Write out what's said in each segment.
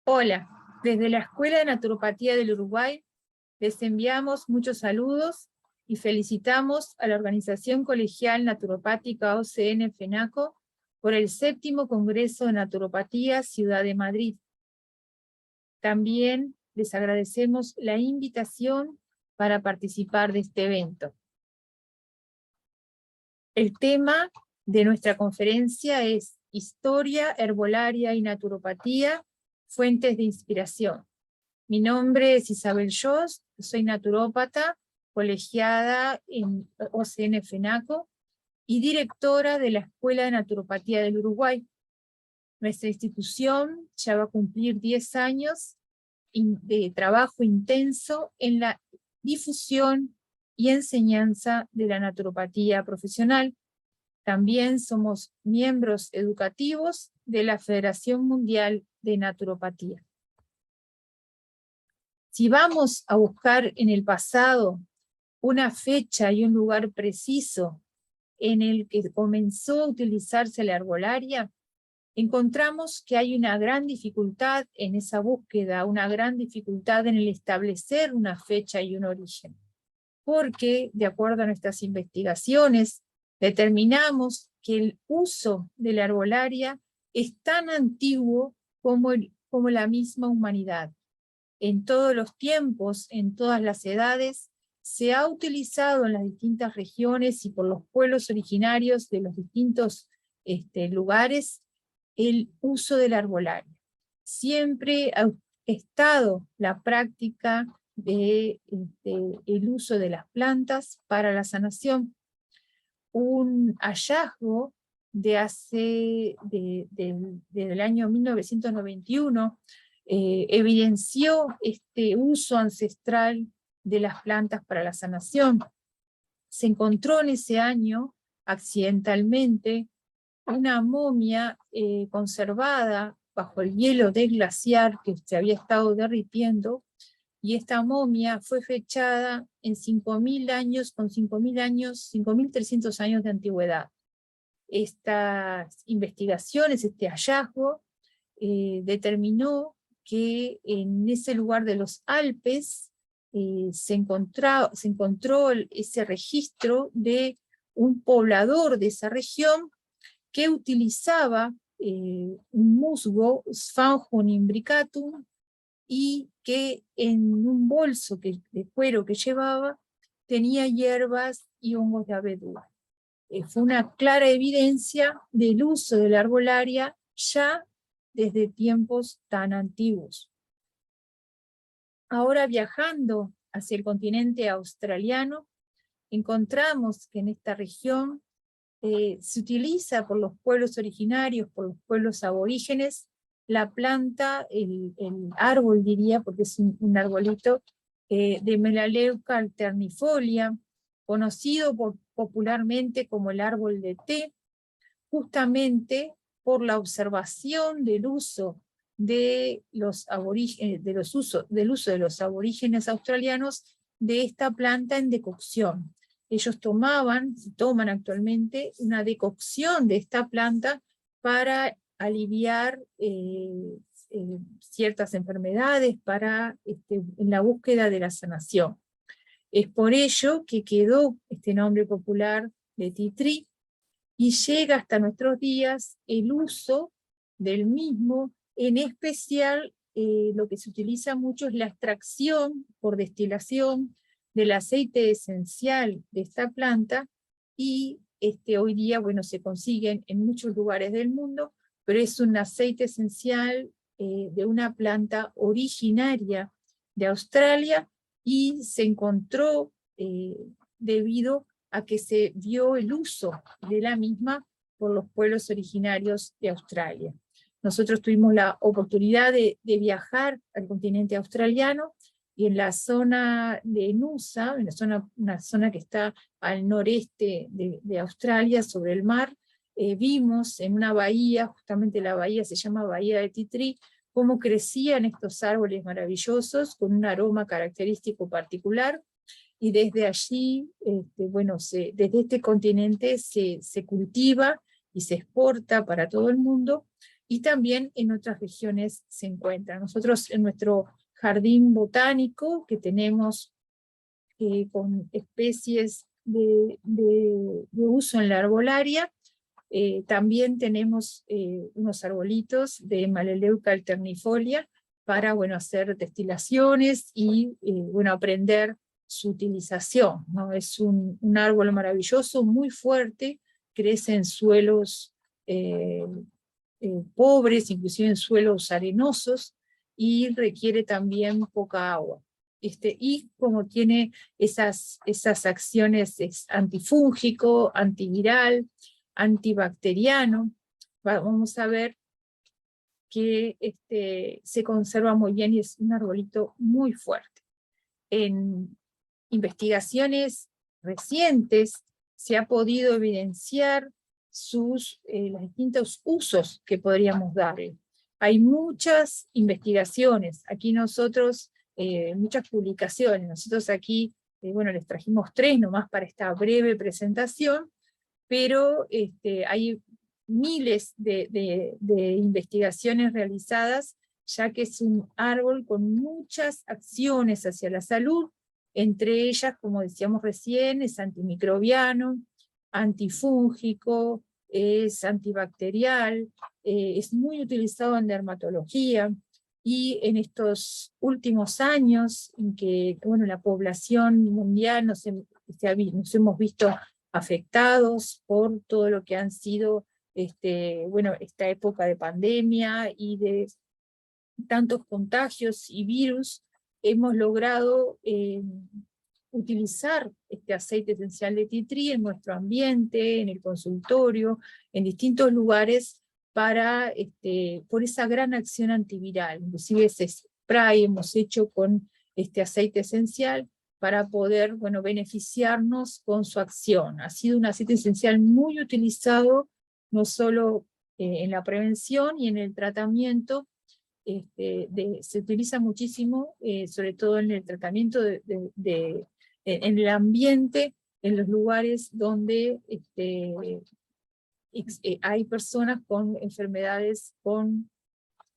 Hola, desde la Escuela de Naturopatía del Uruguay les enviamos muchos saludos y felicitamos a la Organización Colegial Naturopática OCN-FENACO por el 7º Congreso de Naturopatía Ciudad de Madrid. También les agradecemos la invitación para participar de este evento. El tema de nuestra conferencia es Historia, Herbolaria y Naturopatía, Fuentes de Inspiración. Mi nombre es Isabel Jost, soy naturópata, colegiada en OCN-FENACO y directora de la Escuela de Naturopatía del Uruguay. Nuestra institución ya va a cumplir 10 años de trabajo intenso en la difusión y enseñanza de la naturopatía profesional. También somos miembros educativos de la Federación Mundial de Naturopatía. Si vamos a buscar en el pasado una fecha y un lugar preciso en el que comenzó a utilizarse la herbolaria, encontramos que hay una gran dificultad en esa búsqueda, una gran dificultad en el establecer una fecha y un origen. Porque, de acuerdo a nuestras investigaciones, determinamos que el uso de la herbolaria es tan antiguo como la misma humanidad. En todos los tiempos, en todas las edades, se ha utilizado en las distintas regiones y por los pueblos originarios de los distintos lugares el uso de la herbolaria. Siempre ha estado la práctica del uso de las plantas para la sanación. Un hallazgo del año 1991 evidenció este uso ancestral de las plantas para la sanación. Se encontró en ese año, accidentalmente, una momia conservada bajo el hielo del glaciar que se había estado derritiendo, y esta momia fue fechada en 5.000 años, con 5.300 años de antigüedad. Estas investigaciones, este hallazgo, determinó que en ese lugar de los Alpes se encontró ese registro de un poblador de esa región que utilizaba un musgo, Sphagnum imbricatum, y que en un bolso de cuero que llevaba tenía hierbas y hongos de abedul. Fue una clara evidencia del uso de la herbolaria ya desde tiempos tan antiguos. Ahora, viajando hacia el continente australiano, encontramos que en esta región se utiliza por los pueblos originarios, por los pueblos aborígenes, la planta, el árbol diría, porque es un arbolito, de Melaleuca alternifolia, conocido popularmente como el árbol de té, justamente por la observación del uso de los aborígenes, del uso de los aborígenes australianos de esta planta en decocción. Ellos toman actualmente una decocción de esta planta para aliviar ciertas enfermedades, en la búsqueda de la sanación. Es por ello que quedó este nombre popular de tea tree, y llega hasta nuestros días el uso del mismo, en especial lo que se utiliza mucho es la extracción por destilación del aceite esencial de esta planta, y hoy día, bueno, se consiguen en muchos lugares del mundo, pero es un aceite esencial de una planta originaria de Australia, y se encontró debido a que se vio el uso de la misma por los pueblos originarios de Australia. Nosotros tuvimos la oportunidad de viajar al continente australiano, y en la zona de Nusa, una zona que está al noreste de Australia, sobre el mar, vimos en una bahía, justamente la bahía se llama Bahía de Tea Tree, cómo crecían estos árboles maravillosos con un aroma característico particular, y desde allí, bueno, desde este continente se cultiva y se exporta para todo el mundo, y también en otras regiones se encuentran. Nosotros en nuestro jardín botánico, que tenemos con especies de uso en la arbolaria, también tenemos unos arbolitos de Maleleuca alternifolia para, bueno, hacer destilaciones y, bueno, aprender su utilización, ¿no? Es un árbol maravilloso, muy fuerte, crece en suelos pobres, inclusive en suelos arenosos, y requiere también poca agua. Y como tiene esas acciones antifúngico, antiviral, antibacteriano, vamos a ver que se conserva muy bien y es un arbolito muy fuerte. En investigaciones recientes se ha podido evidenciar los distintos usos que podríamos darle. Hay muchas investigaciones, aquí nosotros, muchas publicaciones, nosotros aquí, bueno, les trajimos 3 nomás para esta breve presentación, pero hay miles de investigaciones realizadas, ya que es un árbol con muchas acciones hacia la salud, entre ellas, como decíamos recién, es antimicrobiano, antifúngico, es antibacterial, es muy utilizado en dermatología, y en estos últimos años, en que, bueno, la población mundial nos hemos visto afectados por todo lo que han sido bueno, esta época de pandemia y de tantos contagios y virus, hemos logrado utilizar este aceite esencial de tea tree en nuestro ambiente, en el consultorio, en distintos lugares, por esa gran acción antiviral. Inclusive ese spray hemos hecho con este aceite esencial para poder, bueno, beneficiarnos con su acción. Ha sido un aceite esencial muy utilizado, no solo en la prevención y en el tratamiento, se utiliza muchísimo, sobre todo en el tratamiento en el ambiente, en los lugares donde hay personas con enfermedades, con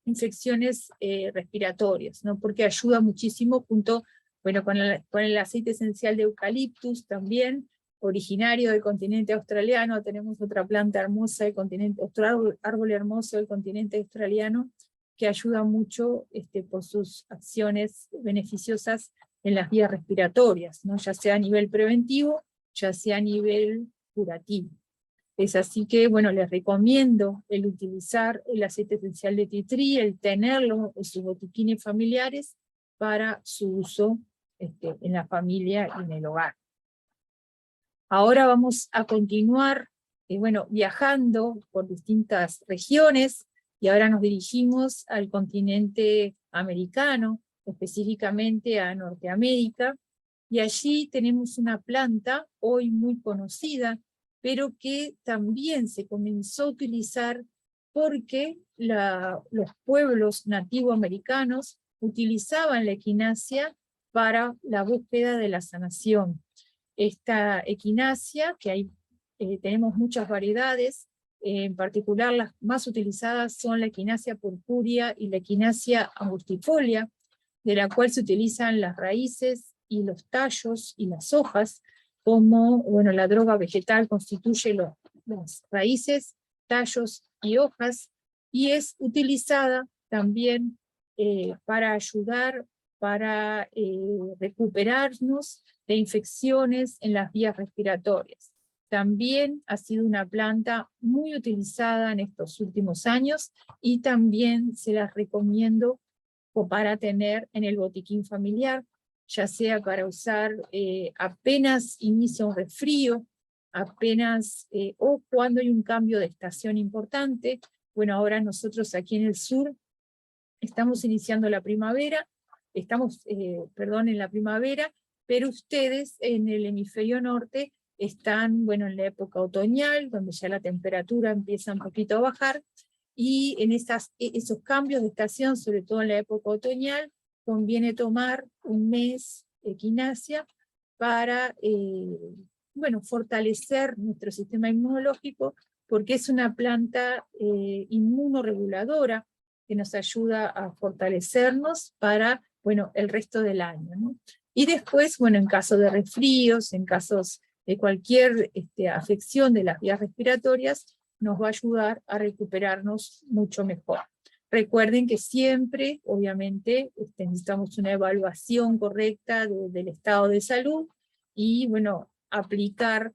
infecciones respiratorias, ¿no? Porque ayuda muchísimo junto, bueno, con el aceite esencial de eucaliptus también, originario del continente australiano. Tenemos otra planta hermosa del continente, otro árbol hermoso del continente australiano, que ayuda mucho por sus acciones beneficiosas en las vías respiratorias, ¿no? Ya sea a nivel preventivo, ya sea a nivel curativo. Es así que, bueno, les recomiendo el utilizar el aceite esencial de tea tree, el tenerlo en sus botiquines familiares para su uso en la familia y en el hogar. Ahora vamos a continuar, bueno, viajando por distintas regiones, y ahora nos dirigimos al continente americano, específicamente a Norteamérica, y allí tenemos una planta hoy muy conocida, pero que también se comenzó a utilizar porque los pueblos nativoamericanos utilizaban la equinacia para la búsqueda de la sanación. Esta equinacia, que tenemos muchas variedades, en particular las más utilizadas son la equinacia purpúrea y la equinacia angustifolia, de la cual se utilizan las raíces y los tallos y las hojas, como, bueno, la droga vegetal constituye las raíces, tallos y hojas, y es utilizada también para ayudar, para recuperarnos de infecciones en las vías respiratorias. También ha sido una planta muy utilizada en estos últimos años, y también se las recomiendo para tener en el botiquín familiar, ya sea para usar apenas inicia un resfrío, apenas, o cuando hay un cambio de estación importante. Bueno, ahora nosotros aquí en el sur estamos iniciando la primavera, en la primavera, pero ustedes en el hemisferio norte están, bueno, en la época otoñal, donde ya la temperatura empieza un poquito a bajar, y en esos cambios de estación, sobre todo en la época otoñal, conviene tomar un mes equinacia para, bueno, fortalecer nuestro sistema inmunológico, porque es una planta inmunoreguladora que nos ayuda a fortalecernos para, bueno, el resto del año, ¿no? Y después, bueno, en caso de resfríos, en casos de cualquier afección de las vías respiratorias, nos va a ayudar a recuperarnos mucho mejor. Recuerden que siempre, obviamente, necesitamos una evaluación correcta del estado de salud y, bueno, aplicar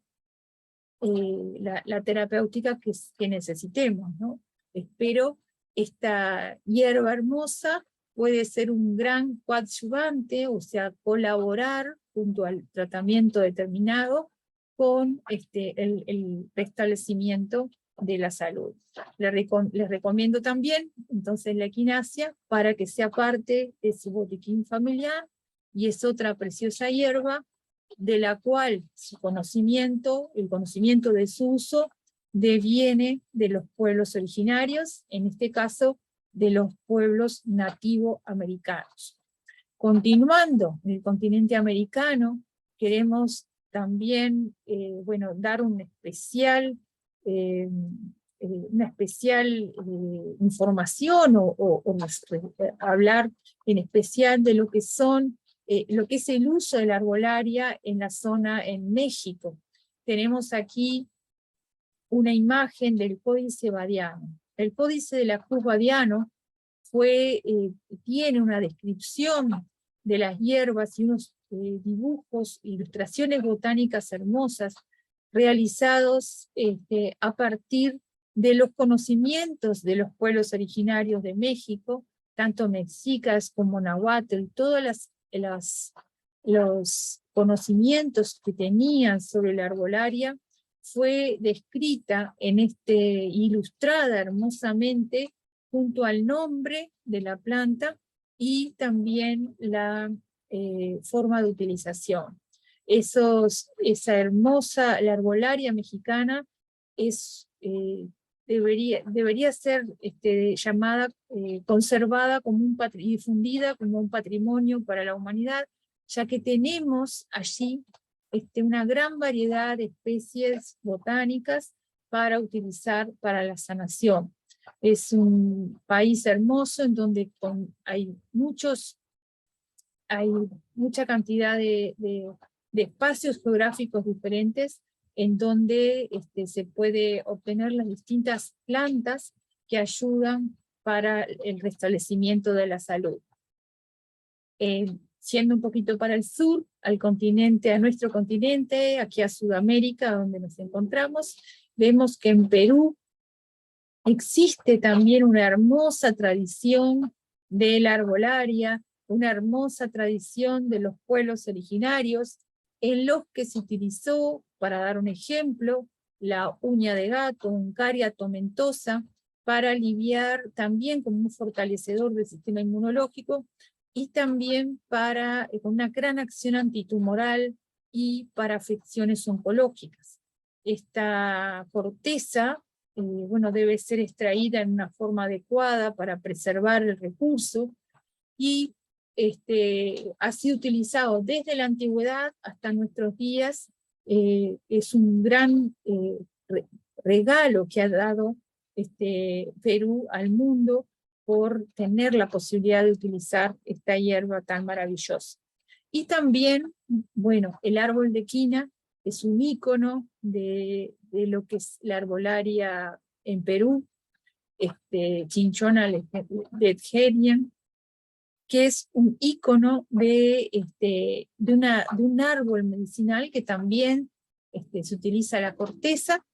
la terapéutica que necesitemos, ¿no? Espero esta hierba hermosa puede ser un gran coadyuvante, o sea, colaborar junto al tratamiento determinado con el restablecimiento de la salud. Les recomiendo también, entonces, la equinacia para que sea parte de su botiquín familiar, y es otra preciosa hierba de la cual su conocimiento, el conocimiento de su uso, deviene de los pueblos originarios, en este caso de los pueblos nativoamericanos. Continuando en el continente americano, queremos también bueno, dar una especial información o hablar en especial de lo que son lo que es el uso de la arbolaria en la zona en México. Tenemos aquí una imagen del Códice Badiano. El Códice de la Cruz Badiano tiene una descripción de las hierbas y unos dibujos, ilustraciones botánicas hermosas, realizados a partir de los conocimientos de los pueblos originarios de México, tanto mexicas como nahuatl, todos los conocimientos que tenían sobre la arbolaria, fue descrita ilustrada hermosamente junto al nombre de la planta y también la forma de utilización. La arbolaria mexicana debería ser llamada, conservada y difundida como un patrimonio para la humanidad, ya que tenemos allí una gran variedad de especies botánicas para utilizar para la sanación. Es un país hermoso en donde hay mucha cantidad de espacios geográficos diferentes en donde se puede obtener las distintas plantas que ayudan para el restablecimiento de la salud. Siendo un poquito para el sur, a nuestro continente, aquí a Sudamérica, donde nos encontramos, vemos que en Perú existe también una hermosa tradición de la arbolaria, una hermosa tradición de los pueblos originarios, en los que se utilizó, para dar un ejemplo, la uña de gato, Uncaria tomentosa, para aliviar también como un fortalecedor del sistema inmunológico, y también con una gran acción antitumoral y para afecciones oncológicas. Esta corteza bueno, debe ser extraída en una forma adecuada para preservar el recurso, y ha sido utilizado desde la antigüedad hasta nuestros días. Es un gran regalo que ha dado Perú al mundo por tener la posibilidad de utilizar esta hierba tan maravillosa. Y también, bueno, el árbol de quina es un ícono de lo que es la arbolaria en Perú, Cinchona ledgerian, que es un ícono de un árbol medicinal que también se utiliza la corteza,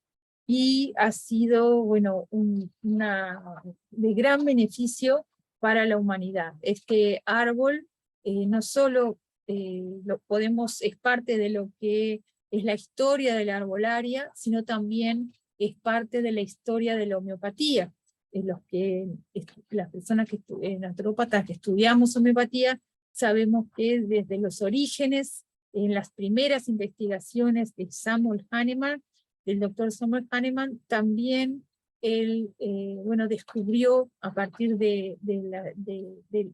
y ha sido, bueno, de gran beneficio para la humanidad. Este árbol no solo es parte de lo que es la historia de la arbolaria, sino también es parte de la historia de la homeopatía. Las personas naturópatas que estudiamos homeopatía, sabemos que desde los orígenes, en las primeras investigaciones de Samuel Hahnemann, del doctor Samuel Hahnemann, también él bueno, descubrió a partir de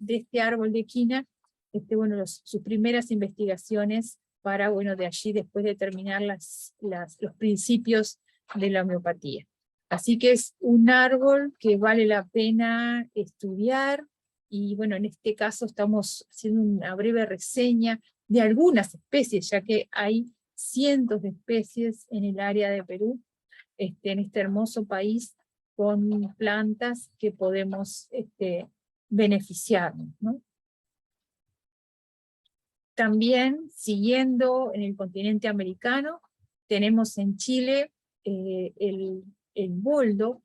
este árbol de quina bueno, sus primeras investigaciones para, bueno, de allí después determinar los principios de la homeopatía. Así que es un árbol que vale la pena estudiar, y bueno, en este caso estamos haciendo una breve reseña de algunas especies, ya que hay cientos de especies en el área de Perú, en este hermoso país, con plantas que podemos beneficiarnos, ¿no? También, siguiendo en el continente americano, tenemos en Chile el boldo,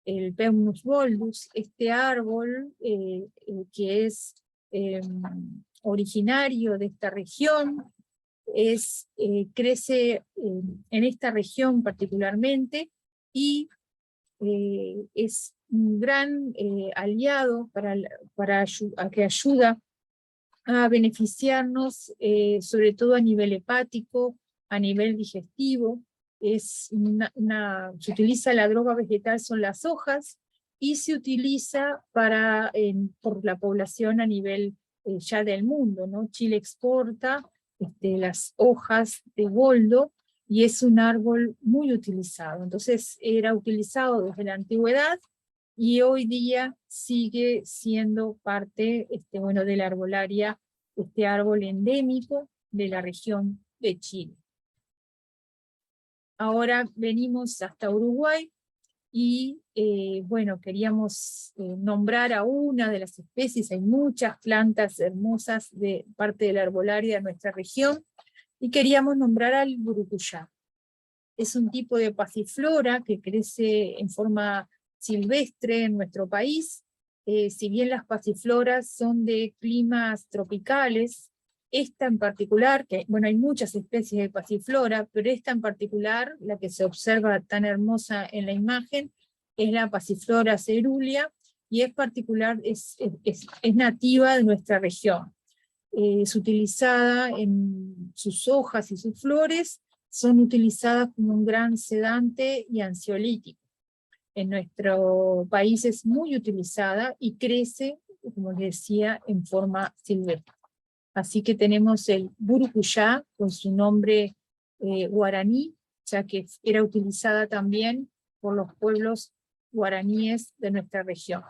el Peunus boldus, este árbol que es originario de esta región, crece en esta región particularmente, y es un gran aliado que ayuda a beneficiarnos, sobre todo a nivel hepático, a nivel digestivo. Se utiliza la droga vegetal, son las hojas, y se utiliza por la población a nivel ya del mundo, ¿no? Chile exporta las hojas de boldo, y es un árbol muy utilizado. Entonces era utilizado desde la antigüedad, y hoy día sigue siendo parte bueno, de la arbolaria, este árbol endémico de la región de Chile. Ahora venimos hasta Uruguay, y bueno, queríamos nombrar a una de las especies. Hay muchas plantas hermosas de parte de la arbolaria de nuestra región, y queríamos nombrar al burucuyá. Es un tipo de pasiflora que crece en forma silvestre en nuestro país. Si bien las pasifloras son de climas tropicales, esta en particular, que bueno, hay muchas especies de pasiflora, pero esta en particular, la que se observa tan hermosa en la imagen, es la pasiflora cerúlea, y es particular, es nativa de nuestra región. Es utilizada en sus hojas y sus flores, son utilizadas como un gran sedante y ansiolítico. En nuestro país es muy utilizada y crece, como les decía, en forma silvestre. Así que tenemos el burucuyá con su nombre guaraní, ya que era utilizada también por los pueblos guaraníes de nuestra región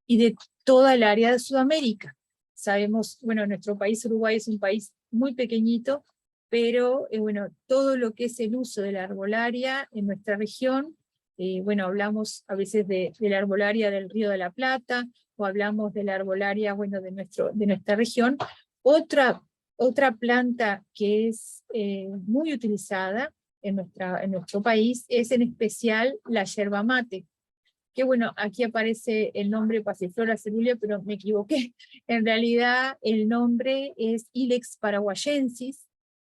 y de toda el área de Sudamérica. Sabemos, bueno, nuestro país, Uruguay, es un país muy pequeñito, pero bueno, todo lo que es el uso de la arbolaria en nuestra región, bueno, hablamos a veces de la arbolaria del Río de la Plata, o hablamos de la arbolaria, bueno, de nuestra región. Otra planta que es muy utilizada en nuestro país es en especial la yerba mate, que bueno, aquí aparece el nombre Pasiflora cerúlea, pero me equivoqué. En realidad el nombre es Ilex paraguayensis,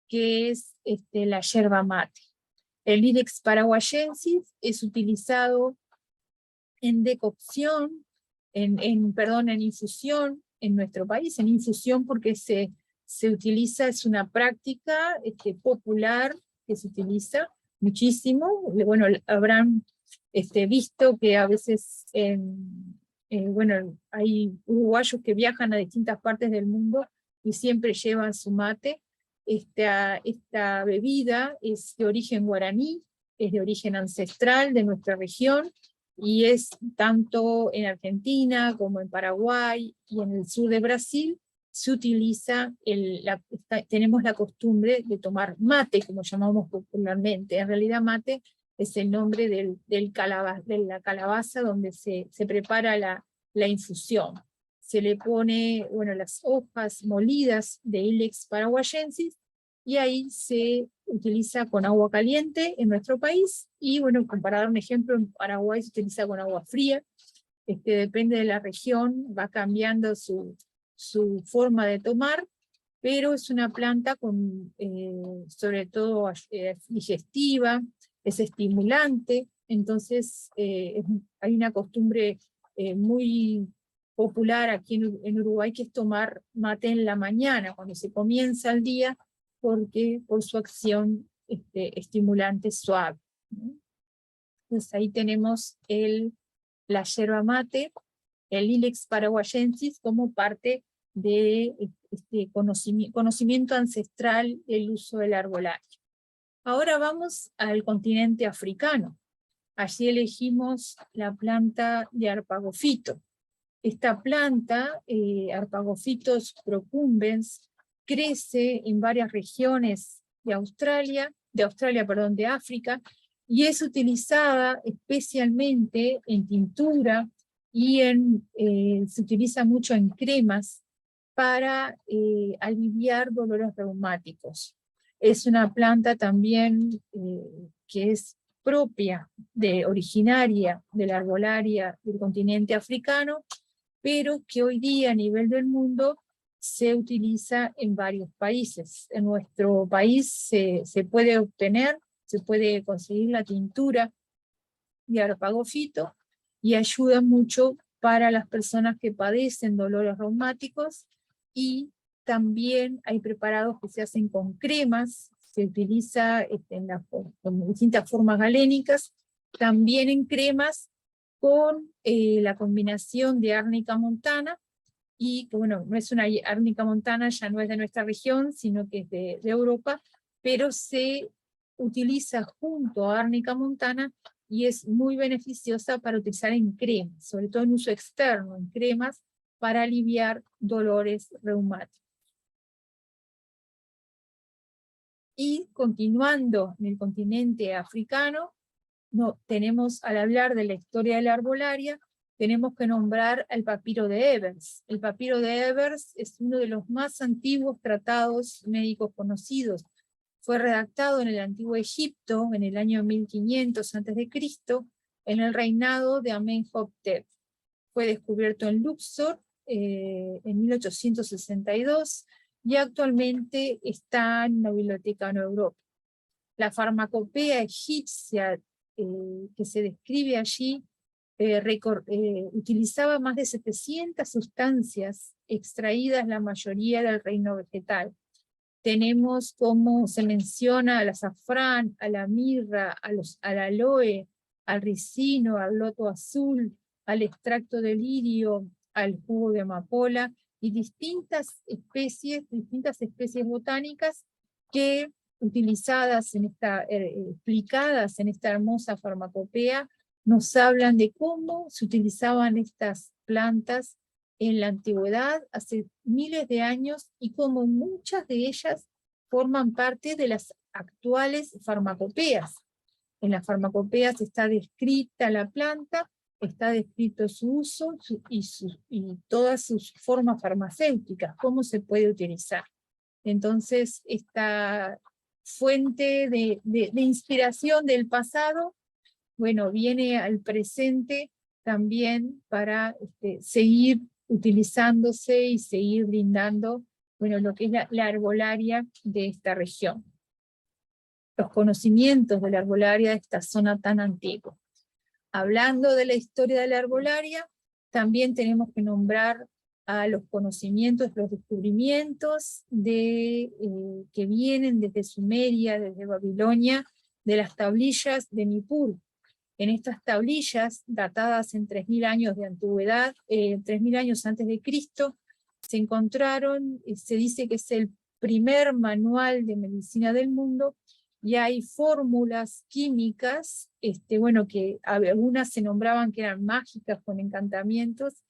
que es la yerba mate. El Ilex paraguayensis es utilizado en decocción, en infusión en nuestro país, en infusión porque se utiliza, es una práctica popular que se utiliza muchísimo. Bueno, habrán visto que a veces bueno, hay uruguayos que viajan a distintas partes del mundo y siempre llevan su mate. Esta bebida es de origen guaraní, es de origen ancestral de nuestra región, y es tanto en Argentina como en Paraguay y en el sur de Brasil, se utiliza, tenemos la costumbre de tomar mate, como llamamos popularmente. En realidad mate es el nombre de la calabaza donde se prepara la infusión. Se le pone, bueno, las hojas molidas de Ilex paraguayensis, y ahí se utiliza con agua caliente en nuestro país, y bueno, para dar un ejemplo, en Paraguay se utiliza con agua fría. Depende de la región, va cambiando su forma de tomar, pero es una planta sobre todo digestiva, es estimulante. Entonces hay una costumbre muy popular aquí en Uruguay, que es tomar mate en la mañana, cuando se comienza el día, porque por su acción estimulante suave, ¿no? Entonces ahí tenemos la yerba mate, el Ilex paraguayensis, como parte de este conocimiento ancestral del uso del arbolario. Ahora vamos al continente africano. Allí elegimos la planta de Arpagofito. Esta planta, Arpagophytos procumbens, crece en varias regiones de de África, y es utilizada especialmente en tintura y se utiliza mucho en cremas para aliviar dolores reumáticos. Es una planta también que es propia, originaria de la arbolaria del continente africano, pero que hoy día a nivel del mundo se utiliza en varios países. En nuestro país se puede obtener, se puede conseguir la tintura de Arpagofito, y ayuda mucho para las personas que padecen dolores reumáticos, y también hay preparados que se hacen con cremas, se utiliza con distintas formas galénicas, también en cremas con la combinación de árnica montana, y que bueno, no es una árnica montana, ya no es de nuestra región, sino que es de Europa, pero se utiliza junto a árnica montana y es muy beneficiosa para utilizar en cremas, sobre todo en uso externo, en cremas, para aliviar dolores reumáticos. Y continuando en el continente africano, tenemos, al hablar de la historia de la arbolaria, tenemos que nombrar al papiro de Ebers. El papiro de Ebers es uno de los más antiguos tratados médicos conocidos. Fue redactado en el Antiguo Egipto en el año 1500 a.C., en el reinado de Amenhotep. Fue descubierto en Luxor en 1862 y actualmente está en la Biblioteca de Europa. La farmacopea egipcia que se describe allí utilizaba más de 700 sustancias extraídas, la mayoría del reino vegetal. Tenemos como se menciona al azafrán, a la mirra, al aloe, al ricino, al loto azul, al extracto de lirio, al jugo de amapola, y distintas especies botánicas que, utilizadas explicadas en esta hermosa farmacopea, nos hablan de cómo se utilizaban estas plantas en la antigüedad, hace miles de años, y cómo muchas de ellas forman parte de las actuales farmacopeas. En las farmacopeas está descrita la planta, está descrito su uso y todas sus formas farmacéuticas, cómo se puede utilizar. Entonces, esta fuente de inspiración del pasado, bueno, viene al presente también para seguir utilizándose y seguir brindando, bueno, lo que es la arbolaria de esta región. Los conocimientos de la arbolaria de esta zona tan antigua. Hablando de la historia de la arbolaria, también tenemos que nombrar a los conocimientos, los descubrimientos que vienen desde Sumeria, desde Babilonia, de las tablillas de Nippur. En estas tablillas, datadas en 3000 años de antigüedad, 3000 años antes de Cristo, se encontraron, se dice que es el primer manual de medicina del mundo, y hay fórmulas químicas, bueno, que algunas se nombraban que eran mágicas, con encantamientos,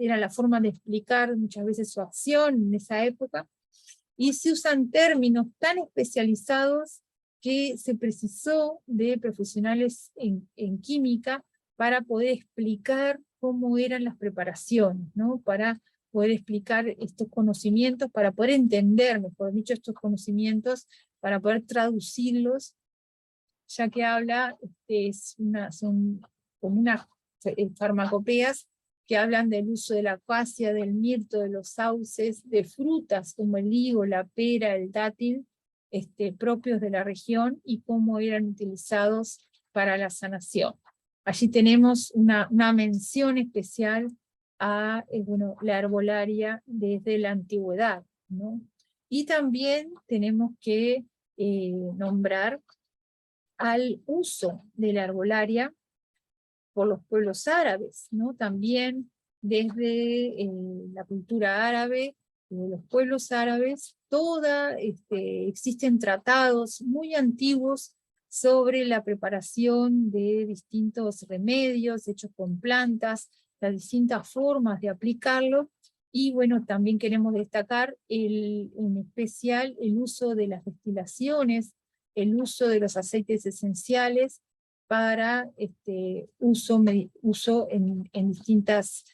era la forma de explicar muchas veces su acción en esa época, y se usan términos tan especializados que se precisó de profesionales en química para poder explicar cómo eran las preparaciones, ¿no? Para poder explicar estos conocimientos, para poder entender, mejor dicho, estos conocimientos, para poder traducirlos, ya que habla, son como unas farmacopeas que hablan del uso de la acacia, del mirto, de los sauces, de frutas como el higo, la pera, el dátil, propios de la región, y cómo eran utilizados para la sanación. Allí tenemos una mención especial a bueno, la arbolaria desde la antigüedad, ¿no? Y también tenemos que nombrar al uso de la arbolaria por los pueblos árabes, ¿no? También desde la cultura árabe, de los pueblos árabes, existen tratados muy antiguos sobre la preparación de distintos remedios hechos con plantas, las distintas formas de aplicarlo, y bueno, también queremos destacar en especial el uso de las destilaciones, el uso de los aceites esenciales para uso en distintas,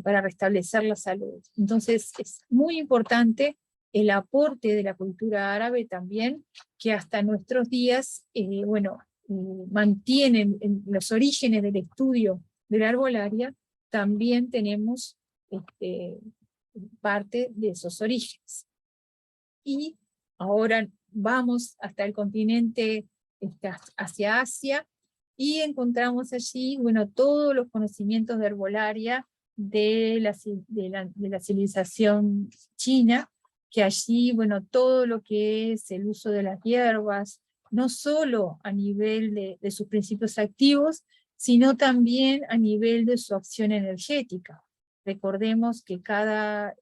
para restablecer la salud. Entonces es muy importante el aporte de la cultura árabe también, que hasta nuestros días, mantienen los orígenes del estudio de la herbolaria. También tenemos parte de esos orígenes. Y ahora vamos hasta el continente, hacia Asia, y encontramos allí, bueno, todos los conocimientos de herbolaria de la civilización china, que allí, bueno, todo lo que es el uso de las hierbas, no solo a nivel de sus principios activos, sino también a nivel de su acción energética. Recordemos que cada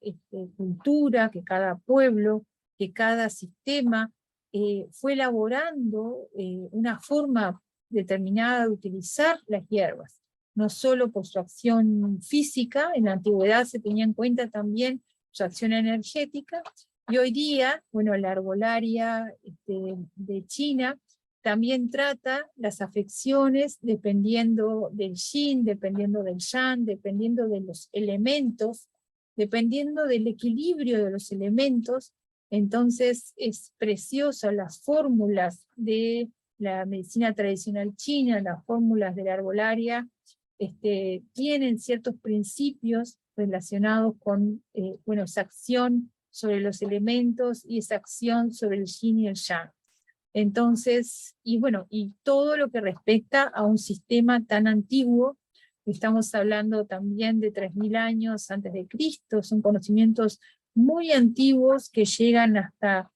cultura, que cada pueblo, que cada sistema fue elaborando una forma determinada de utilizar las hierbas, no solo por su acción física. En la antigüedad se tenía en cuenta también su acción energética, y hoy día, bueno, la herbolaria de China también trata las afecciones dependiendo del yin, dependiendo del yang, dependiendo de los elementos, dependiendo del equilibrio de los elementos. Entonces es precioso las fórmulas de la medicina tradicional china, las fórmulas de la herbolaria, tienen ciertos principios relacionados con esa acción sobre los elementos y esa acción sobre el yin y el yang. Entonces, y todo lo que respecta a un sistema tan antiguo, estamos hablando también de 3000 años antes de Cristo, son conocimientos muy antiguos que llegan hasta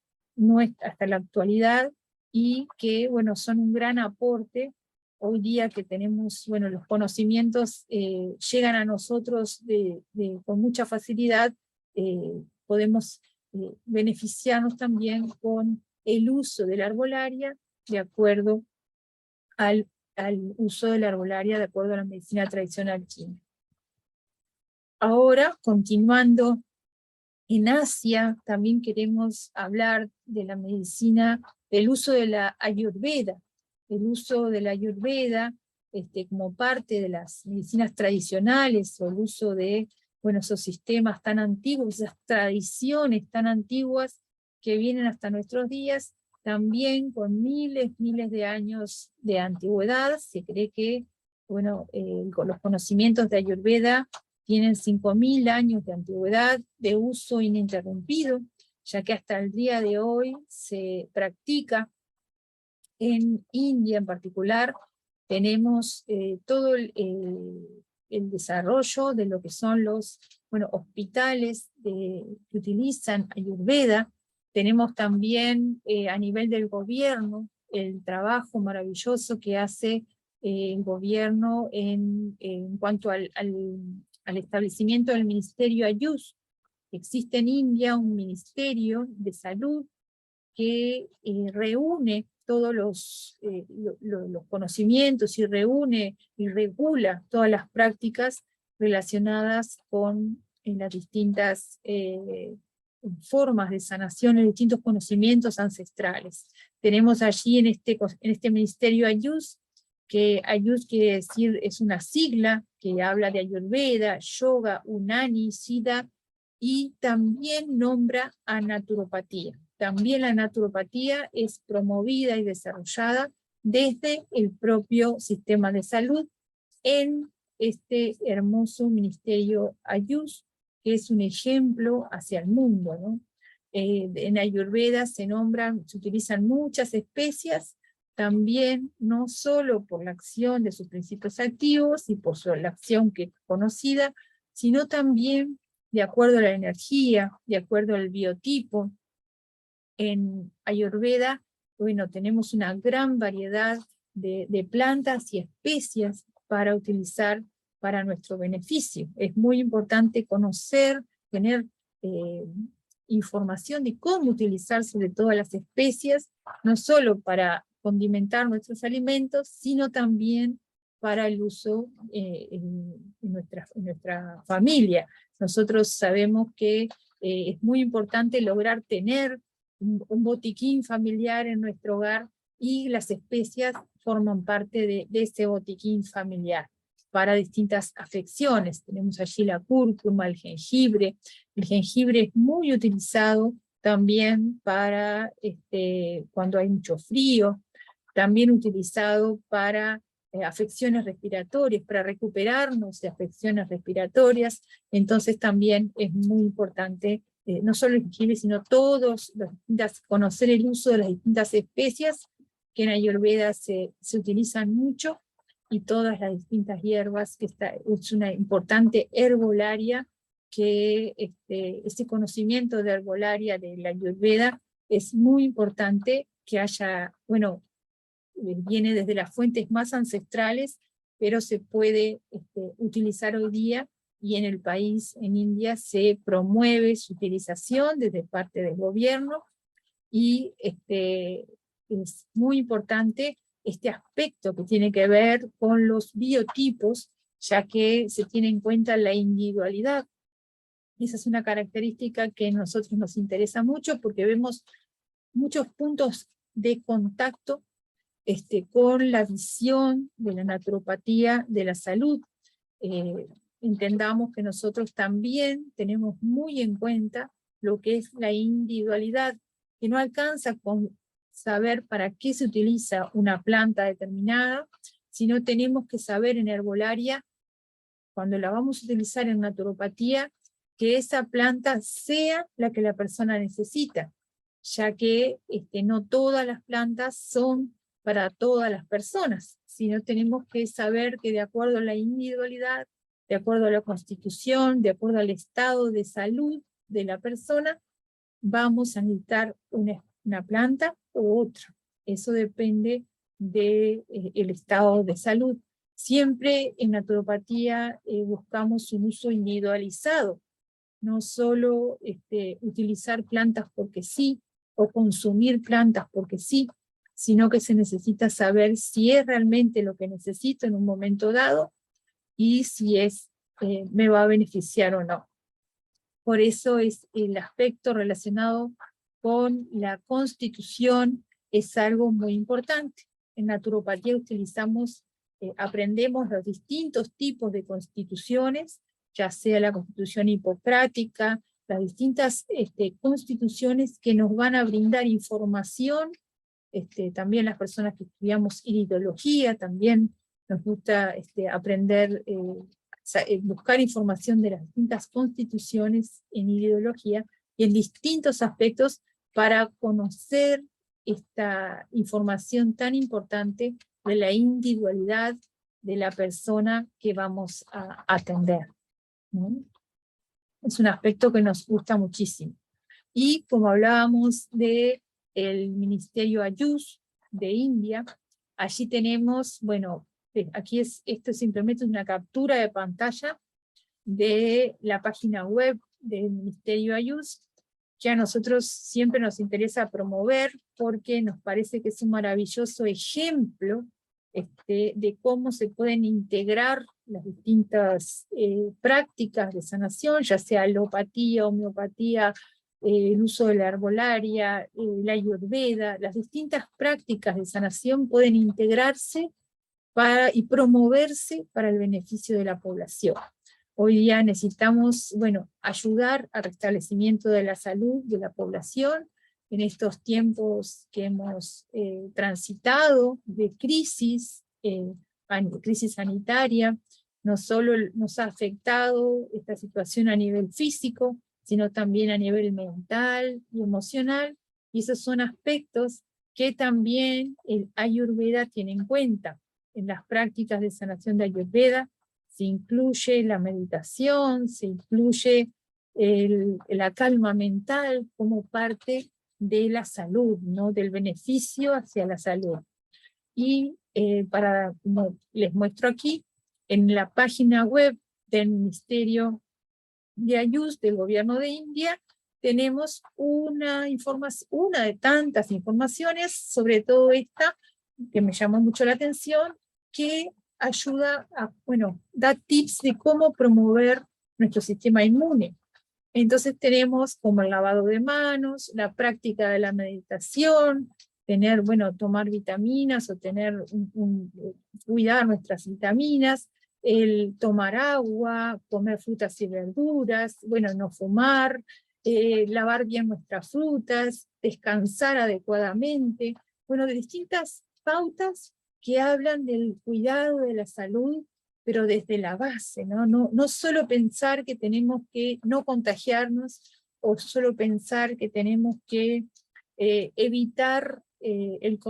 la actualidad, y que, bueno, son un gran aporte. Hoy día que tenemos, bueno, los conocimientos llegan a nosotros con mucha facilidad, podemos beneficiarnos también con el uso de la herbolaria de acuerdo al uso de la herbolaria de acuerdo a la medicina tradicional china. Ahora, continuando en Asia, también queremos hablar de la medicina, del uso de la Ayurveda, el uso de la Ayurveda como parte de las medicinas tradicionales, o el uso de, bueno, esos sistemas tan antiguos, esas tradiciones tan antiguas que vienen hasta nuestros días, también con miles de años de antigüedad. Se cree que, bueno, con los conocimientos de Ayurveda tienen 5000 años de antigüedad, de uso ininterrumpido, ya que hasta el día de hoy se practica. En India en particular tenemos todo el desarrollo de lo que son los, bueno, hospitales que utilizan Ayurveda. Tenemos también a nivel del gobierno el trabajo maravilloso que hace el gobierno en cuanto al establecimiento del Ministerio Ayush. Existe en India un ministerio de salud que reúne todos los conocimientos, y reúne y regula todas las prácticas relacionadas con las distintas formas de sanación, en distintos conocimientos ancestrales. Tenemos allí en este ministerio Ayush, que Ayush quiere decir, es una sigla que habla de Ayurveda, Yoga, Unani, Siddha, y también nombra a naturopatía. También la naturopatía es promovida y desarrollada desde el propio sistema de salud en este hermoso ministerio Ayush, que es un ejemplo hacia el mundo, ¿no? En Ayurveda se utilizan muchas especias, también no solo por la acción de sus principios activos y por la acción que es conocida, sino también de acuerdo a la energía, de acuerdo al biotipo. En Ayurveda, bueno, tenemos una gran variedad de plantas y especias para utilizar para nuestro beneficio. Es muy importante conocer, tener información de cómo utilizar sobre todas las especias, no solo para condimentar nuestros alimentos, sino también para el uso en nuestra familia. Nosotros sabemos que es muy importante lograr tener un botiquín familiar en nuestro hogar, y las especias forman parte de ese botiquín familiar para distintas afecciones. Tenemos allí la cúrcuma, el jengibre. El jengibre es muy utilizado también para cuando hay mucho frío, también utilizado para afecciones respiratorias, para recuperarnos de afecciones respiratorias. Entonces también es muy importante, no solo el jengibre, sino conocer el uso de las distintas especias que en Ayurveda se utilizan mucho, y todas las distintas hierbas, que es una importante herbolaria, que ese conocimiento de herbolaria de la Ayurveda es muy importante que haya, bueno, viene desde las fuentes más ancestrales, pero se puede utilizar hoy día, y en el país, en India, se promueve su utilización desde parte del gobierno, y es muy importante este aspecto que tiene que ver con los biotipos, ya que se tiene en cuenta la individualidad. Esa es una característica que a nosotros nos interesa mucho, porque vemos muchos puntos de contacto con la visión de la naturopatía de la salud. Entendamos que nosotros también tenemos muy en cuenta lo que es la individualidad, que no alcanza con saber para qué se utiliza una planta determinada, sino tenemos que saber en herbolaria, cuando la vamos a utilizar en naturopatía, que esa planta sea la que la persona necesita, ya que no todas las plantas son para todas las personas, sino tenemos que saber que de acuerdo a la individualidad, de acuerdo a la constitución, de acuerdo al estado de salud de la persona, vamos a necesitar una planta u otra. Eso depende del estado de salud. Siempre en naturopatía buscamos un uso individualizado, no solo utilizar plantas porque sí, o consumir plantas porque sí, sino que se necesita saber si es realmente lo que necesito en un momento dado, y si me va a beneficiar o no. Por eso es el aspecto relacionado con la constitución, es algo muy importante. En naturopatía aprendemos los distintos tipos de constituciones, ya sea la constitución hipocrática, las distintas constituciones que nos van a brindar información. También las personas que estudiamos iridología, también nos gusta aprender, buscar información de las distintas constituciones en iridología y en distintos aspectos, para conocer esta información tan importante de la individualidad de la persona que vamos a atender, ¿no? Es un aspecto que nos gusta muchísimo. Y como hablábamos del Ministerio Ayush de India, allí tenemos, bueno, aquí esto simplemente es una captura de pantalla de la página web del Ministerio Ayush, que a nosotros siempre nos interesa promover, porque nos parece que es un maravilloso ejemplo de cómo se pueden integrar las distintas prácticas de sanación, ya sea alopatía, homeopatía, el uso de la herbolaria, la ayurveda. Las distintas prácticas de sanación pueden integrarse y promoverse para el beneficio de la población. Hoy día necesitamos, bueno, ayudar al restablecimiento de la salud de la población en estos tiempos que hemos transitado de crisis sanitaria. No solo nos ha afectado esta situación a nivel físico, sino también a nivel mental y emocional, y esos son aspectos que también el Ayurveda tiene en cuenta. En las prácticas de sanación de Ayurveda se incluye la meditación, se incluye la calma mental como parte de la salud, ¿no? Del beneficio hacia la salud. Y como les muestro aquí, en la página web del Ministerio de Ayush del Gobierno de India, tenemos una de tantas informaciones, sobre todo esta, que me llamó mucho la atención, que ayuda a, bueno, da tips de cómo promover nuestro sistema inmune. Entonces tenemos como el lavado de manos, la práctica de la meditación, tener, bueno, tomar vitaminas o tener cuidar nuestras vitaminas, el tomar agua, comer frutas y verduras, bueno, no fumar, lavar bien nuestras frutas, descansar adecuadamente, bueno, de distintas pautas que hablan del cuidado de la salud, pero desde la base, ¿no? No solo pensar que tenemos que no contagiarnos, o solo pensar que tenemos que evitar el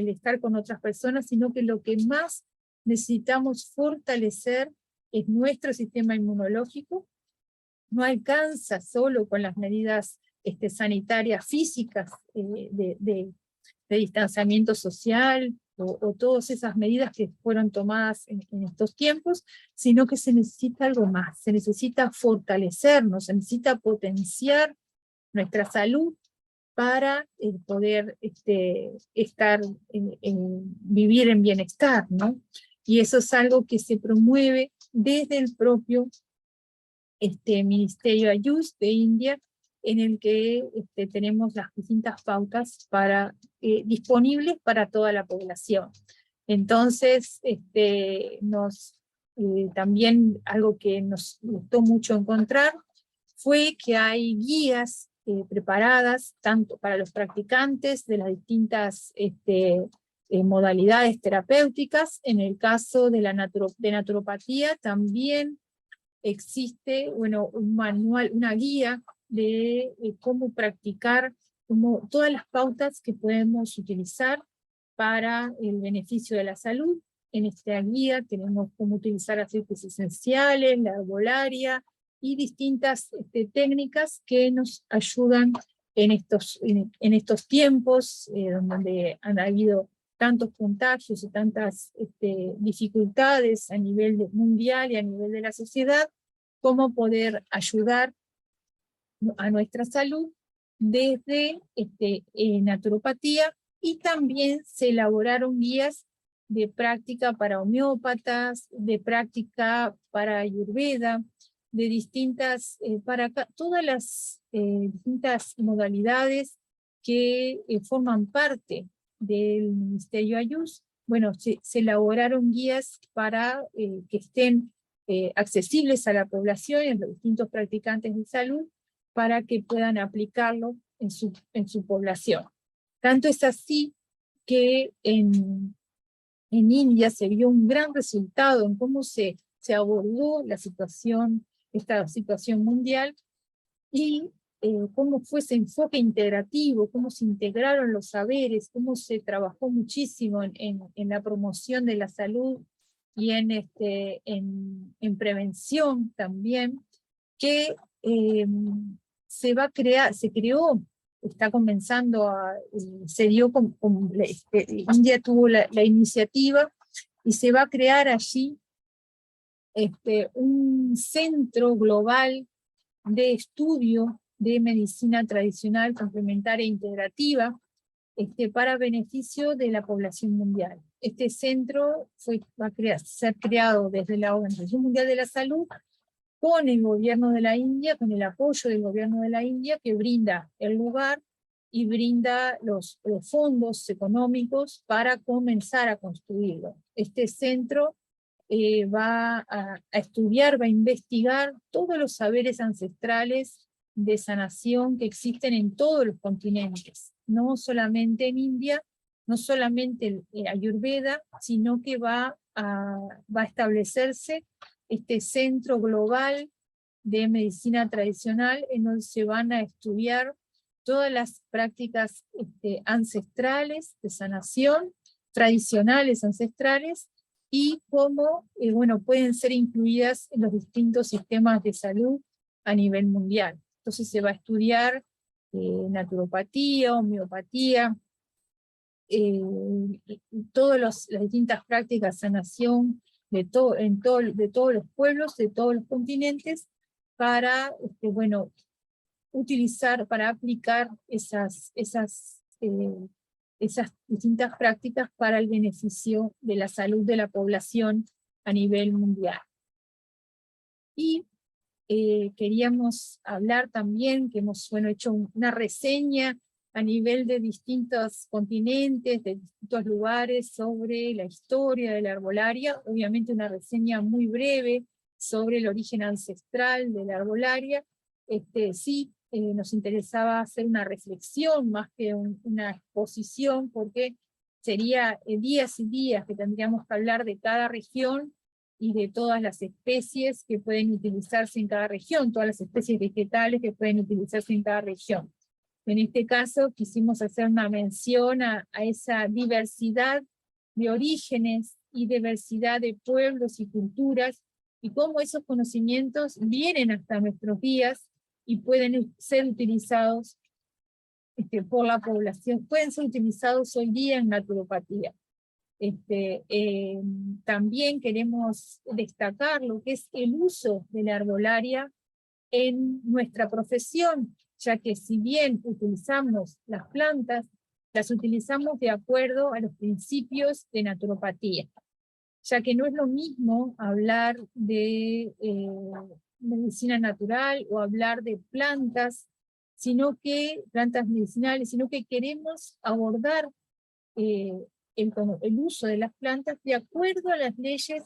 estar con otras personas, sino que lo que más necesitamos fortalecer es nuestro sistema inmunológico. No alcanza solo con las medidas sanitarias físicas de distanciamiento social, o todas esas medidas que fueron tomadas en estos tiempos, sino que se necesita algo más, se necesita fortalecernos, se necesita potenciar nuestra salud para poder vivir en bienestar, ¿no? Y eso es algo que se promueve desde el propio Ministerio Ayush de India, en el que tenemos las distintas pautas disponibles para toda la población. Entonces, también algo que nos gustó mucho encontrar fue que hay guías preparadas tanto para los practicantes de las distintas modalidades terapéuticas. En el caso de de naturopatía también existe, bueno, un manual, una guía de cómo practicar, todas las pautas que podemos utilizar para el beneficio de la salud. En esta guía tenemos cómo utilizar aceites esenciales, la herbolaria y distintas técnicas que nos ayudan en estos tiempos donde han habido tantos contagios y tantas dificultades a nivel mundial y a nivel de la sociedad, cómo poder ayudar a nuestra salud desde naturopatía. Y también se elaboraron guías de práctica para homeópatas, de práctica para ayurveda, de distintas, para todas las distintas modalidades que forman parte del Ministerio Ayush. Bueno, se elaboraron guías para que estén accesibles a la población y a los distintos practicantes de salud, para que puedan aplicarlo en su población. Tanto es así que en India se vio un gran resultado en cómo se abordó esta situación mundial, y cómo fue ese enfoque integrativo, cómo se integraron los saberes, cómo se trabajó muchísimo en la promoción de la salud y en prevención también, que se creó, está comenzando se dio India tuvo la iniciativa, y se va a crear allí un centro global de estudio de medicina tradicional, complementaria e integrativa, para beneficio de la población mundial. Este centro va a ser creado desde la Organización Mundial de la Salud, con el gobierno de la India, con el apoyo del gobierno de la India, que brinda el lugar y brinda los fondos económicos para comenzar a construirlo. Este centro va a estudiar, va a investigar todos los saberes ancestrales de sanación que existen en todos los continentes, no solamente en India, no solamente el Ayurveda, sino que va a establecerse este centro global de medicina tradicional, en donde se van a estudiar todas las prácticas ancestrales de sanación, tradicionales ancestrales, y cómo bueno, pueden ser incluidas en los distintos sistemas de salud a nivel mundial. Entonces se va a estudiar naturopatía, homeopatía, todas las distintas prácticas de sanación de todos los pueblos, de todos los continentes, para bueno, utilizar, para aplicar esas esas distintas prácticas para el beneficio de la salud de la población a nivel mundial. Y queríamos hablar también, que hemos hecho una reseña a nivel de distintos continentes, de distintos lugares, sobre la historia de la arbolaria, obviamente una reseña muy breve sobre el origen ancestral de la arbolaria. Sí, nos interesaba hacer una reflexión más que una exposición, porque sería días y días que tendríamos que hablar de cada región y de todas las especies que pueden utilizarse en cada región, todas las especies vegetales que pueden utilizarse en cada región. En este caso quisimos hacer una mención a esa diversidad de orígenes y diversidad de pueblos y culturas, y cómo esos conocimientos vienen hasta nuestros días y pueden ser utilizados por la población, pueden ser utilizados hoy día en naturopatía. También queremos destacar lo que es el uso de la arbolaria en nuestra profesión, ya que si bien utilizamos las plantas, las utilizamos de acuerdo a los principios de naturopatía, ya que no es lo mismo hablar de medicina natural o hablar de plantas, plantas medicinales, sino que queremos abordar el uso de las plantas de acuerdo a las leyes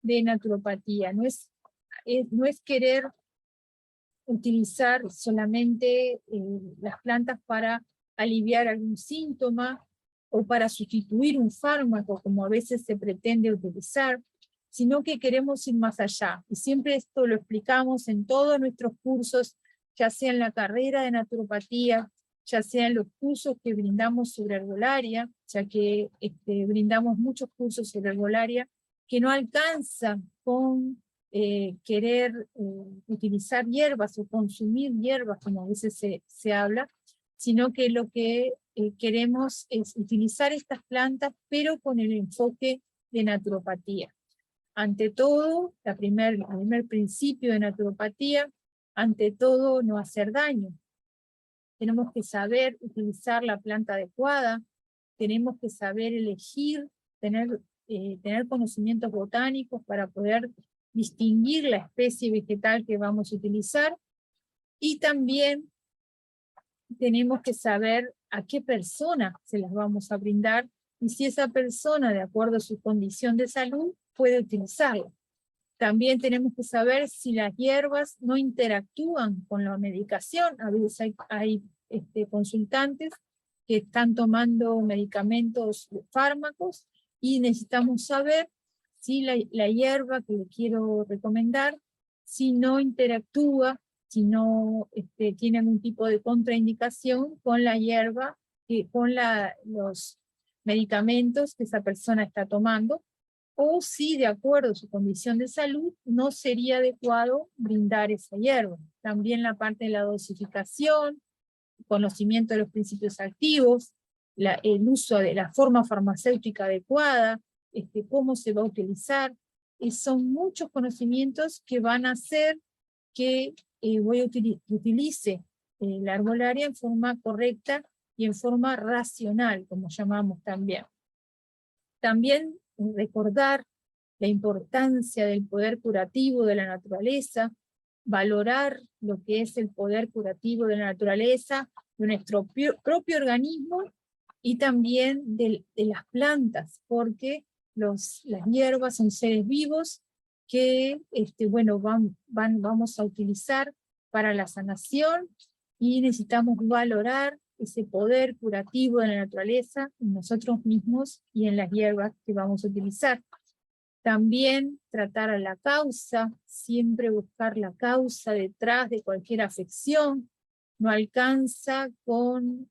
de naturopatía. No es querer utilizar solamente las plantas para aliviar algún síntoma o para sustituir un fármaco, como a veces se pretende utilizar, sino que queremos ir más allá. Y siempre esto lo explicamos en todos nuestros cursos, ya sea en la carrera de naturopatía, ya sea en los cursos que brindamos sobre arbolaria, ya que brindamos muchos cursos sobre arbolaria, que no alcanza con querer utilizar hierbas o consumir hierbas, como a veces se habla, sino que lo que queremos es utilizar estas plantas, pero con el enfoque de naturopatía. Ante todo, el primer principio de naturopatía, ante todo no hacer daño. Tenemos que saber utilizar la planta adecuada, tenemos que saber elegir, tener conocimientos botánicos para poder distinguir la especie vegetal que vamos a utilizar, y también tenemos que saber a qué persona se las vamos a brindar, y si esa persona, de acuerdo a su condición de salud, puede utilizarla. También tenemos que saber si las hierbas no interactúan con la medicación. A veces hay consultantes que están tomando medicamentos, fármacos, y necesitamos saber si la hierba que le quiero recomendar, si no interactúa, si no tiene algún tipo de contraindicación con la hierba, con los medicamentos que esa persona está tomando, o si de acuerdo a su condición de salud no sería adecuado brindar esa hierba. También la parte de la dosificación, conocimiento de los principios activos, el uso de la forma farmacéutica adecuada, cómo se va a utilizar, son muchos conocimientos que van a hacer que utilice la arbolaria en forma correcta y en forma racional, como llamamos también. También recordar la importancia del poder curativo de la naturaleza, valorar lo que es el poder curativo de la naturaleza, de nuestro propio organismo, y también de las plantas, porque las hierbas son seres vivos que vamos a utilizar para la sanación, y necesitamos valorar ese poder curativo de la naturaleza en nosotros mismos y en las hierbas que vamos a utilizar. También tratar a la causa, siempre buscar la causa detrás de cualquier afección. No alcanza con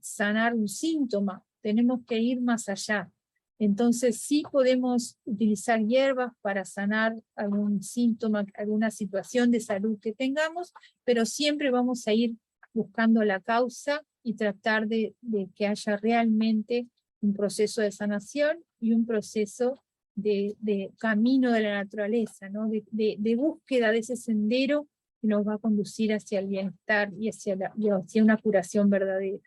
sanar un síntoma, tenemos que ir más allá. Entonces sí podemos utilizar hierbas para sanar algún síntoma, alguna situación de salud que tengamos, pero siempre vamos a ir buscando la causa y tratar de que haya realmente un proceso de sanación y un proceso de camino de la naturaleza, ¿no? de búsqueda de ese sendero que nos va a conducir hacia el bienestar y hacia una curación verdadera.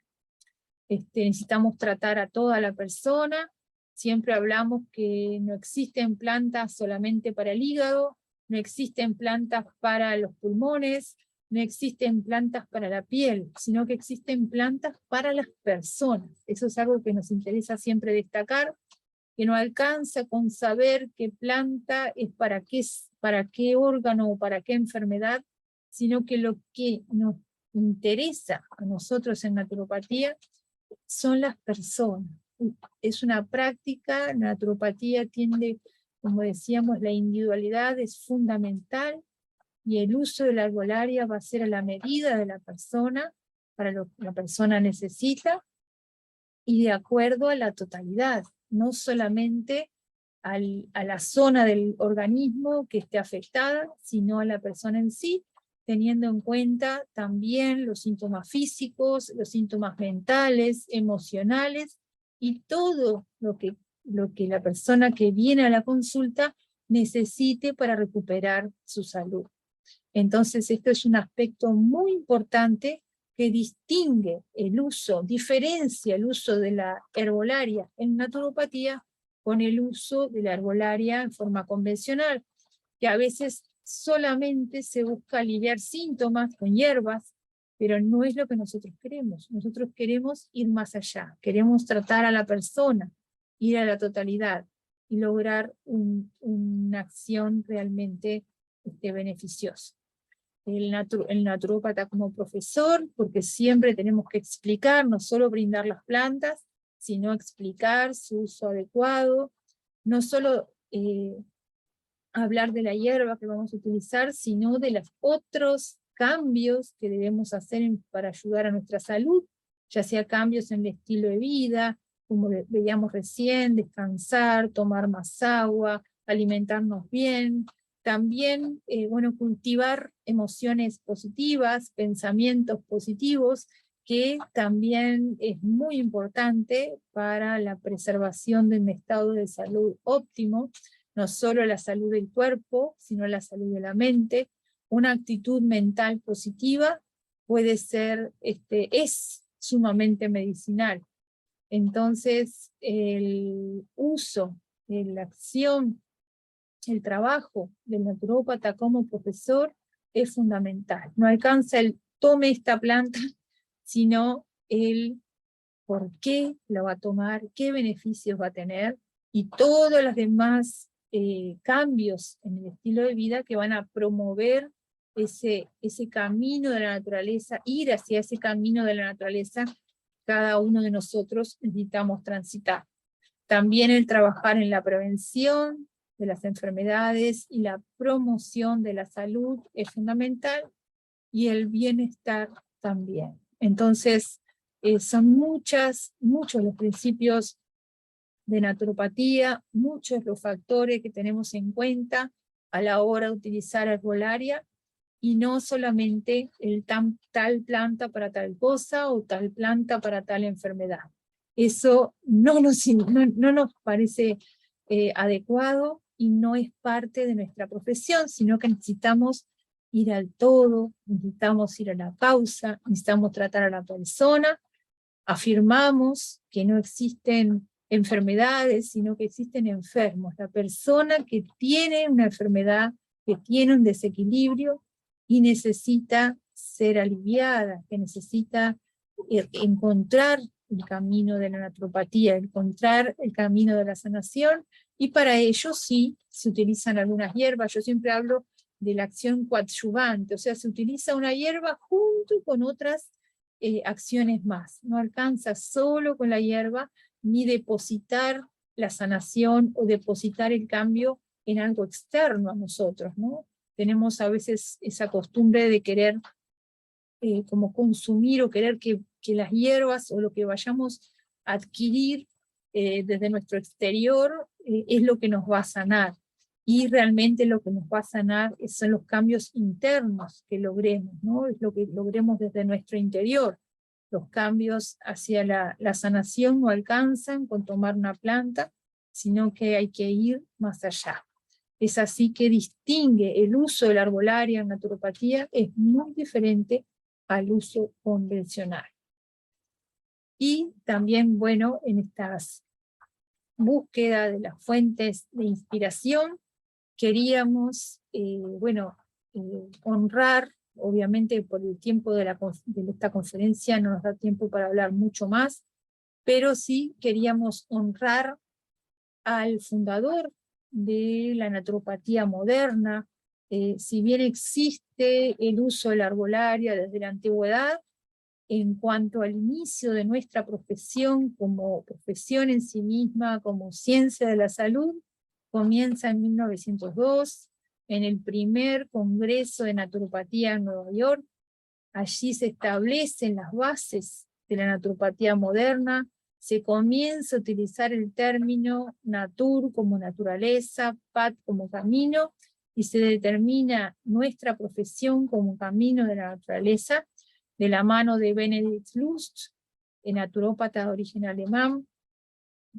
necesitamos tratar a toda la persona. Siempre hablamos que no existen plantas solamente para el hígado, no existen plantas para los pulmones, no existen plantas para la piel, sino que existen plantas para las personas. Eso es algo que nos interesa siempre destacar, que no alcanza con saber qué planta es para qué órgano o para qué enfermedad, sino que lo que nos interesa a nosotros en naturopatía son las personas. Es una práctica, la naturopatía tiende, como decíamos, la individualidad es fundamental, y el uso de la herbolaria va a ser a la medida de la persona, para lo que la persona necesita, y de acuerdo a la totalidad, no solamente a la zona del organismo que esté afectada, sino a la persona en sí, teniendo en cuenta también los síntomas físicos, los síntomas mentales, emocionales, y todo lo que la persona que viene a la consulta necesite para recuperar su salud. Entonces esto es un aspecto muy importante que distingue el uso, diferencia el uso de la herbolaria en naturopatía con el uso de la herbolaria en forma convencional, que a veces solamente se busca aliviar síntomas con hierbas, pero no es lo que nosotros queremos. Nosotros queremos ir más allá, queremos tratar a la persona, ir a la totalidad y lograr una acción realmente beneficiosa. El naturópata como profesor, porque siempre tenemos que explicar, no solo brindar las plantas, sino explicar su uso adecuado, no solo hablar de la hierba que vamos a utilizar, sino de los otros cambios que debemos hacer para ayudar a nuestra salud, ya sea cambios en el estilo de vida, como veíamos recién, descansar, tomar más agua, alimentarnos bien. También, cultivar emociones positivas, pensamientos positivos, que también es muy importante para la preservación de un estado de salud óptimo, no solo la salud del cuerpo, sino la salud de la mente. Una actitud mental positiva puede ser, es sumamente medicinal. Entonces, el uso, la acción, el trabajo del naturópata como profesor es fundamental. No alcanza el tome esta planta, sino el por qué la va a tomar, qué beneficios va a tener, y todos los demás cambios en el estilo de vida que van a promover ese camino de la naturaleza, ir hacia ese camino de la naturaleza, cada uno de nosotros necesitamos transitar. También el trabajar en la prevención de las enfermedades y la promoción de la salud es fundamental, y el bienestar también. Entonces, son muchos los principios de naturopatía, muchos los factores que tenemos en cuenta a la hora de utilizar herbolaria, y no solamente tal planta para tal cosa o tal planta para tal enfermedad. Eso no nos parece adecuado, y no es parte de nuestra profesión, sino que necesitamos ir al todo, necesitamos ir a la causa, necesitamos tratar a la persona. Afirmamos que no existen enfermedades, sino que existen enfermos. La persona que tiene una enfermedad, que tiene un desequilibrio y necesita ser aliviada, que necesita encontrar el camino de la naturopatía, encontrar el camino de la sanación, y para ello sí se utilizan algunas hierbas. Yo siempre hablo de la acción coadyuvante, o sea, se utiliza una hierba junto con otras acciones más. No alcanza solo con la hierba, ni depositar la sanación o depositar el cambio en algo externo a nosotros, ¿no? Tenemos a veces esa costumbre de querer como consumir, o querer que las hierbas o lo que vayamos a adquirir desde nuestro exterior es lo que nos va a sanar. Y realmente lo que nos va a sanar son los cambios internos que logremos, ¿no? Es lo que logremos desde nuestro interior. Los cambios hacia la sanación no alcanzan con tomar una planta, sino que hay que ir más allá. Es así que distingue el uso de la herbolaria en naturopatía, es muy diferente al uso convencional. Y también, bueno, en estas búsquedas de las fuentes de inspiración, queríamos, honrar, obviamente por el tiempo de esta conferencia no nos da tiempo para hablar mucho más, pero sí queríamos honrar al fundador de la naturopatía moderna. Si bien existe el uso de la arbolaria desde la antigüedad, en cuanto al inicio de nuestra profesión como profesión en sí misma, como ciencia de la salud, comienza en 1902, en el primer Congreso de Naturopatía en Nueva York. Allí se establecen las bases de la naturopatía moderna, se comienza a utilizar el término natur como naturaleza, pat como camino, y se determina nuestra profesión como camino de la naturaleza, de la mano de Benedikt Lust, el naturópata de origen alemán,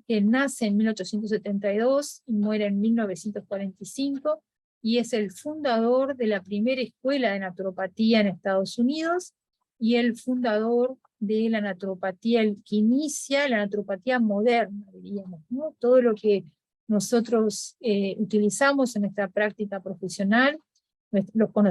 que nace en 1872 y muere en 1945, y es el fundador de la primera escuela de naturopatía en Estados Unidos, y el fundador de la naturopatía, el que inicia la naturopatía moderna, diríamos, ¿no? Todo lo que nosotros utilizamos en nuestra práctica profesional,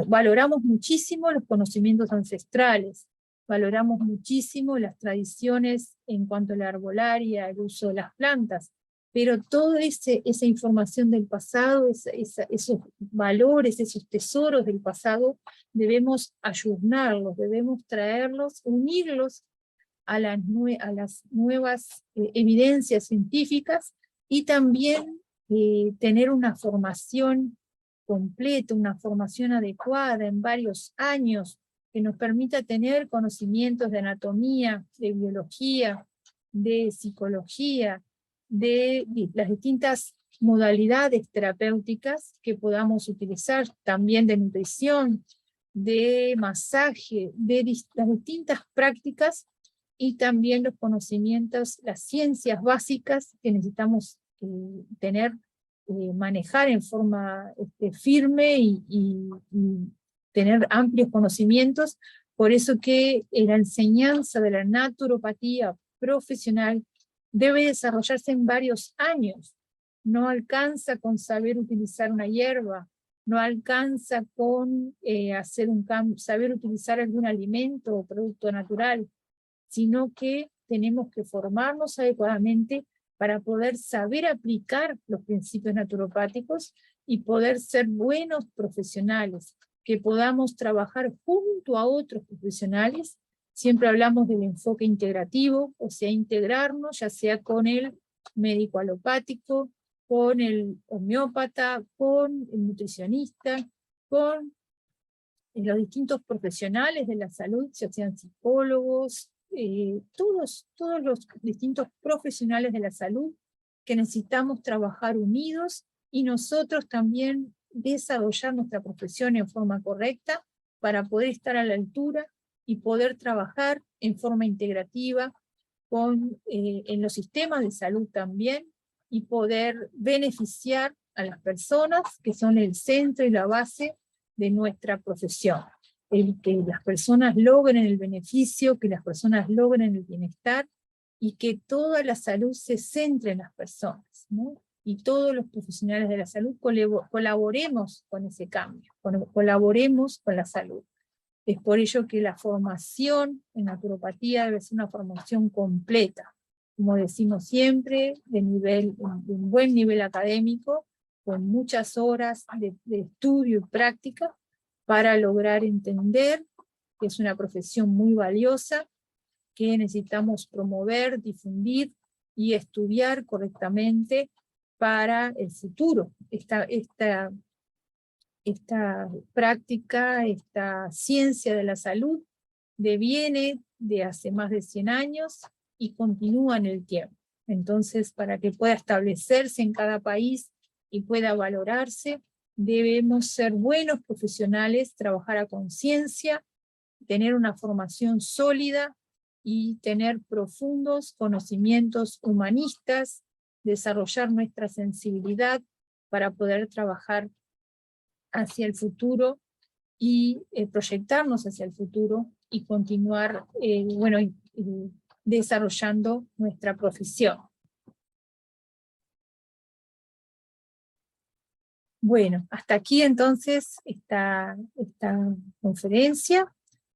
valoramos muchísimo los conocimientos ancestrales, valoramos muchísimo las tradiciones en cuanto a la arbolaria, el uso de las plantas, pero toda esa información del pasado, esos valores, esos tesoros del pasado, debemos ayornarlos, debemos traerlos, unirlos a las nuevas evidencias científicas, y también tener una formación completa, una formación adecuada en varios años, que nos permita tener conocimientos de anatomía, de biología, de psicología, de las distintas modalidades terapéuticas que podamos utilizar, también de nutrición, de masaje, de las distintas prácticas, y también los conocimientos, las ciencias básicas que necesitamos tener, manejar en forma firme y tener amplios conocimientos. Por eso que la enseñanza de la naturopatía profesional debe desarrollarse en varios años. No alcanza con saber utilizar una hierba, no alcanza con saber utilizar algún alimento o producto natural, sino que tenemos que formarnos adecuadamente para poder saber aplicar los principios naturopáticos y poder ser buenos profesionales, que podamos trabajar junto a otros profesionales. Siempre hablamos del enfoque integrativo, o sea, integrarnos, ya sea con el médico alopático, con el homeópata, con el nutricionista, con los distintos profesionales de la salud, ya sean psicólogos, todos los distintos profesionales de la salud, que necesitamos trabajar unidos, y nosotros también desarrollar nuestra profesión en forma correcta para poder estar a la altura y poder trabajar en forma integrativa en los sistemas de salud también, y poder beneficiar a las personas que son el centro y la base de nuestra profesión. Que las personas logren el beneficio, que las personas logren el bienestar, y que toda la salud se centre en las personas, ¿no? Y todos los profesionales de la salud colaboremos con ese cambio, colaboremos con la salud. Es por ello que la formación en naturopatía debe ser una formación completa, como decimos siempre, de un buen nivel académico, con muchas horas de estudio y práctica, para lograr entender que es una profesión muy valiosa, que necesitamos promover, difundir y estudiar correctamente para el futuro. Esta práctica, esta ciencia de la salud, deviene de hace más de 100 años y continúa en el tiempo. Entonces, para que pueda establecerse en cada país y pueda valorarse, debemos ser buenos profesionales, trabajar a conciencia, tener una formación sólida y tener profundos conocimientos humanistas, desarrollar nuestra sensibilidad para poder trabajar hacia el futuro y proyectarnos hacia el futuro, y continuar desarrollando nuestra profesión. Bueno, hasta aquí entonces esta conferencia.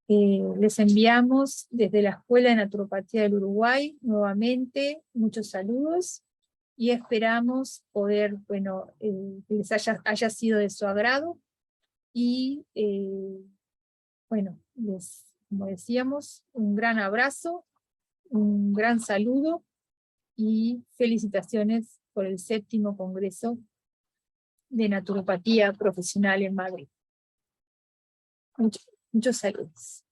Les enviamos desde la Escuela de Naturopatía del Uruguay nuevamente muchos saludos y esperamos poder, bueno, que les haya sido de su agrado y, bueno, como decíamos, un gran abrazo, un gran saludo y felicitaciones por el 7º Congreso de Naturopatía Profesional en Madrid. Muchos saludos.